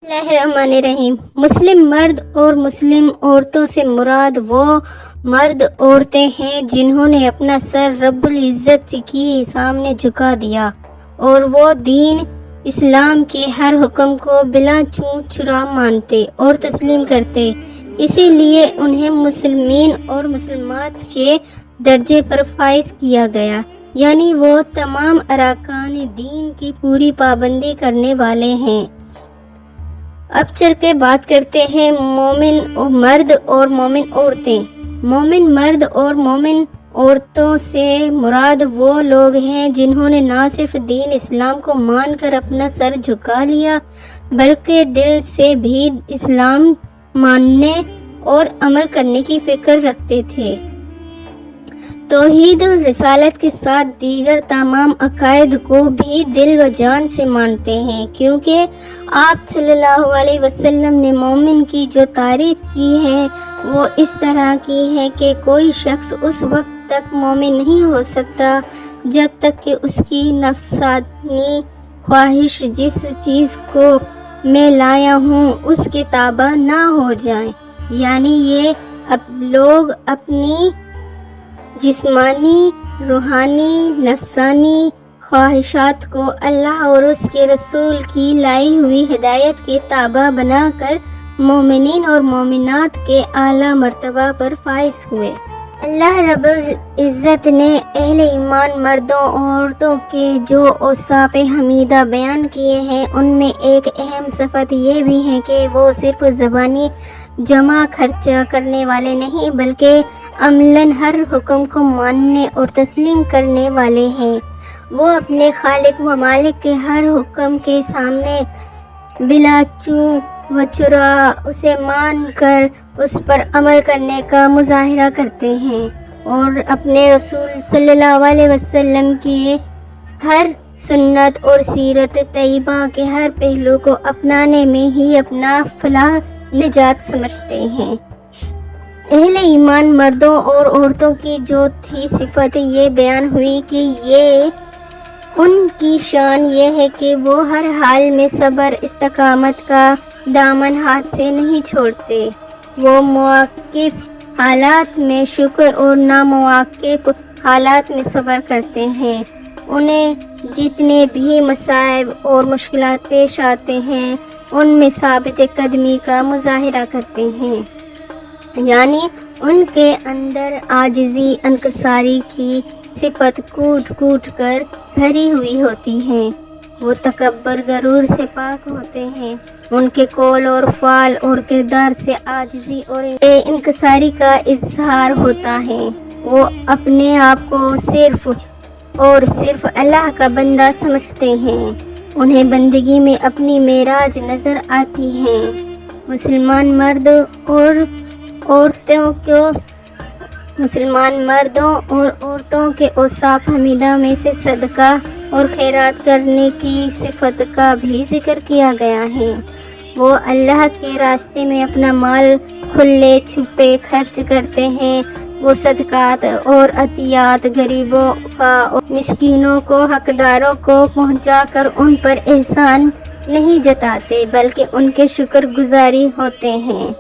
बिस्मिल्लाहिर्रहमानिर्रहीम। मुस्लिम मर्द और मुस्लिम औरतों से मुराद वो मर्द औरतें हैं जिन्होंने अपना सर रब्बुल इज़्ज़त के सामने झुका दिया और वो दीन इस्लाम के हर हुक्म को बिला चूँ चुरा मानते और तस्लीम करते। इसीलिए उन्हें मुस्लिमीन और मुसलमात के दर्जे पर फाइज किया गया, यानी वो तमाम अरकान दीन की पूरी पाबंदी करने वाले हैं। अब चल के बात करते हैं मोमिन मर्द और मोमिन औरतें। मोमिन मर्द और मोमिन औरतों से मुराद वो लोग हैं जिन्होंने ना सिर्फ दीन इस्लाम को मानकर अपना सर झुका लिया, बल्कि दिल से भी इस्लाम मानने और अमल करने की फिक्र रखते थे। तौहीद रिसालत के साथ दीगर तमाम अकायद को भी दिल व जान से मानते हैं, क्योंकि आप सल्लल्लाहु अलैहि वसल्लम ने मोमिन की जो तारीफ की है वो इस तरह की है कि कोई शख्स उस वक्त तक मोमिन नहीं हो सकता जब तक कि उसकी नफ्सानी ख्वाहिश जिस चीज़ को मैं लाया हूँ उसके ताबा ना हो जाए। यानी ये अब लोग अपनी जिस्मानी, रूहानी, नफ्सानी ख्वाहिशात को अल्लाह और उसके रसूल की लाई हुई हिदायत के ताबा बनाकर मोमिनीन और मोमिनात के आला मर्तबा पर फाइज हुए। अल्लाह रब्बुल इज़्ज़त ने अहले ईमान मर्दों और औरतों के जो औसाफ़ हमीदा बयान किए हैं उनमें एक अहम सिफत ये भी है कि वो सिर्फ ज़बानी जमा खर्चा करने वाले नहीं बल्कि अमलन हर हुक्म को मानने और तस्लीम करने वाले हैं। वो अपने खालिक व मालिक के हर हुक्म के सामने बिला चूँ व चुरा उसे मान कर उस पर अमल करने का मुजाहिरा करते हैं और अपने रसूल सल्लल्लाहु अलैहि वसल्लम की हर सुन्नत और सीरत तैयबा के हर पहलू को अपनाने में ही अपना फलाह निजात समझते हैं। अहले ईमान मर्दों और औरतों की जो थी सिफत ये बयान हुई कि ये उनकी शान ये है कि वो हर हाल में सब्र इस्तकामत का दामन हाथ से नहीं छोड़ते। वो मुवाकिफ हालात में शुक्र और नामुवाकिफ हालात में सब्र करते हैं। उन्हें जितने भी मसाइब और मुश्किलात पेश आते हैं उनमें साबित कदमी का मुजाहिरा करते हैं, यानी उनके अंदर आजिज़ी अनकसारी की सिफत कूट कूट कर भरी हुई होती है। वो तकब्बर गरूर से पाक होते हैं। उनके कौल और फ़ाल और किरदार से आजिज़ी और इनकसारी का इजहार होता है। वो अपने आप को सिर्फ और सिर्फ अल्लाह का बंदा समझते हैं। उन्हें बंदगी में अपनी मेराज नज़र आती है। मुसलमान मर्दों और औरतों के औसाफ हमीदा में से सदका और खैरात करने की सिफत का भी जिक्र किया गया है। वो अल्लाह के रास्ते में अपना माल खुले छुपे खर्च करते हैं। वो सदकात और अतियात गरीबों का और मिस्कीनों को हकदारों को पहुंचाकर उन पर एहसान नहीं जताते बल्कि उनके शुक्रगुजारी होते हैं।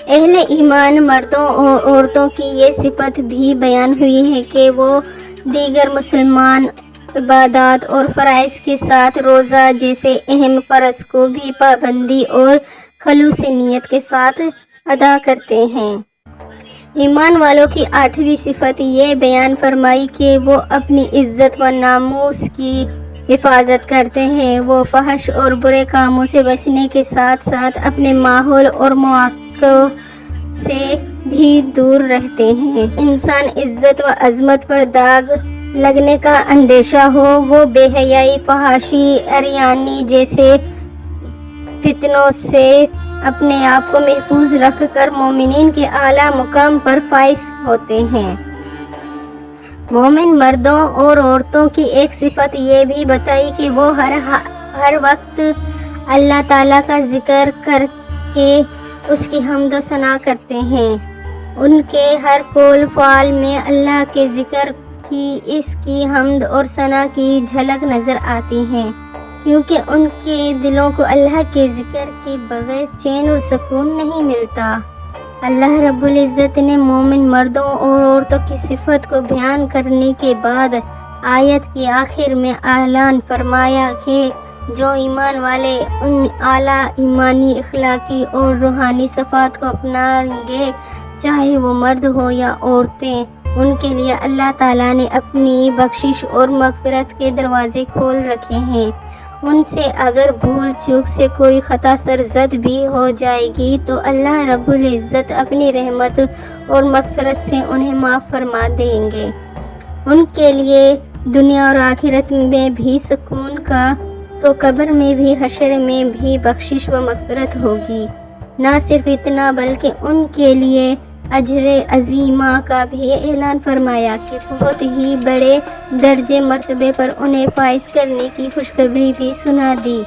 अहले ईमान मर्दों और औरतों की ये सिफत भी बयान हुई है कि वो दीगर मुसलमान इबादत और फ़राइज़ के साथ रोज़ा जैसे अहम फ़र्ज़ को भी पाबंदी और खलूस नियत के साथ अदा करते हैं। ईमान वालों की 8वीं सिफत ये बयान फरमाई कि वो अपनी इज़्ज़त व नामूस की हिफाजत करते हैं। वो फहश और बुरे कामों से बचने के साथ साथ अपने माहौल और मौक़िफ़ से भी दूर रहते हैं। इंसान इज़्ज़त व अज़मत पर दाग लगने का अंदेशा हो, वो बेहयाई, फहाशी, अरियानी जैसे फितनों से अपने आप को महफूज रख कर मोमिनीन के आला मुकाम पर फाइज होते हैं। मोमिन मर्दों और औरतों की एक सिफत ये भी बताई कि वो हर वक्त अल्लाह ताला का जिक्र करके उसकी हम्द व सना करते हैं। उनके हर कौल फ़ाल में अल्लाह के जिक्र की इसकी हम्द और सना की झलक नज़र आती है। کیونکہ ان کے دلوں کو اللہ کے ذکر کے بغیر چین اور سکون نہیں ملتا۔ اللہ رب العزت نے مومن مردوں اور عورتوں کی صفت کو بیان کرنے کے بعد آیت کی آخر میں اعلان فرمایا کہ جو ایمان والے ان اعلیٰ ایمانی، اخلاقی اور روحانی صفات کو اپنائیں گے، چاہے وہ مرد ہو یا عورتیں، ان کے لیے اللہ تعالیٰ نے اپنی بخشش اور مغفرت کے دروازے کھول رکھے ہیں۔ ان سے اگر بھول چوک سے کوئی خطا سرزد بھی ہو جائے گی تو اللہ رب العزت اپنی رحمت اور مغفرت سے انہیں معاف فرما دیں گے۔ ان کے لیے دنیا اور آخرت میں بھی سکون کا تو قبر میں بھی حشر میں بھی بخشش و مغفرت ہوگی۔ نہ صرف اتنا بلکہ ان کے لیے اجر عظیمہ کا بھی اعلان فرمایا کہ بہت ہی بڑے درجے مرتبے پر انہیں فائز کرنے کی خوشخبری بھی سنا دی،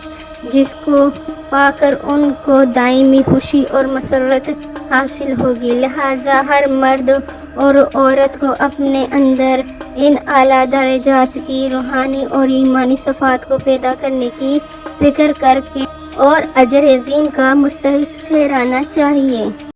جس کو پا کر ان کو دائمی خوشی اور مسرت حاصل ہوگی۔ لہٰذا ہر مرد اور عورت کو اپنے اندر ان اعلیٰ درجات کی روحانی اور ایمانی صفات کو پیدا کرنے کی فکر کر کے اور اجر عظیم کا مستحق ٹھہرانا چاہیے۔